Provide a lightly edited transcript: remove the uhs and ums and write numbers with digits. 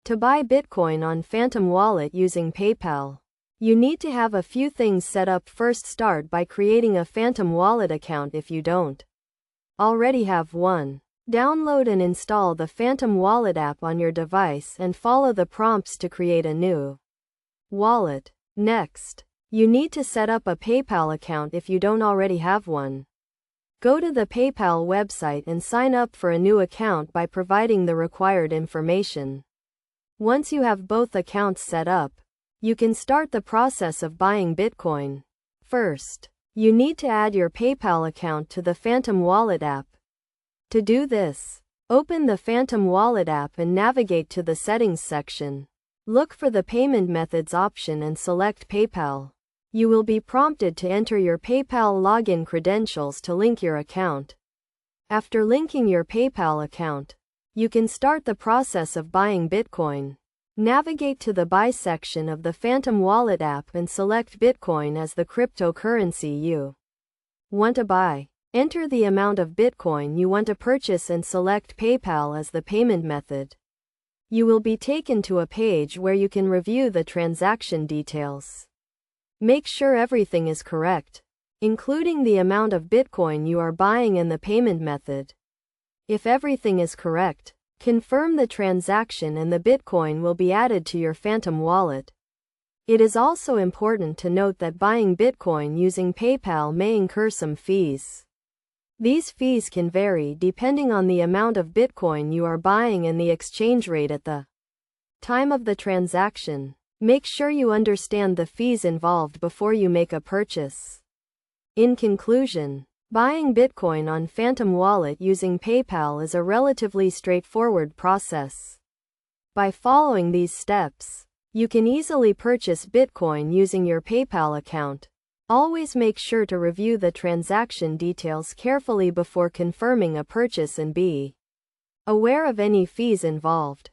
To buy Bitcoin on Phantom Wallet using PayPal, you need to have a few things set up. First, start by creating a Phantom Wallet account if you don't already have one. Download and install the Phantom Wallet app on your device and follow the prompts to create a new wallet. Next, you need to set up a PayPal account if you don't already have one. Go to the PayPal website and sign up for a new account by providing the required information. Once you have both accounts set up, you can start the process of buying Bitcoin. First, you need to add your PayPal account to the Phantom Wallet app. To do this, open the Phantom Wallet app and navigate to the Settings section. Look for the Payment Methods option and select PayPal. You will be prompted to enter your PayPal login credentials to link your account. After linking your PayPal account, you can start the process of buying Bitcoin. Navigate to the Buy section of the Phantom Wallet app and select Bitcoin as the cryptocurrency you want to buy. Enter the amount of Bitcoin you want to purchase and select PayPal as the payment method. You will be taken to a page where you can review the transaction details. Make sure everything is correct, including the amount of Bitcoin you are buying and the payment method. If everything is correct, confirm the transaction and the Bitcoin will be added to your Phantom Wallet. It is also important to note that buying Bitcoin using PayPal may incur some fees. These fees can vary depending on the amount of Bitcoin you are buying and the exchange rate at the time of the transaction. Make sure you understand the fees involved before you make a purchase. In conclusion, buying Bitcoin on Phantom Wallet using PayPal is a relatively straightforward process. By following these steps, you can easily purchase Bitcoin using your PayPal account. Always make sure to review the transaction details carefully before confirming a purchase and be aware of any fees involved.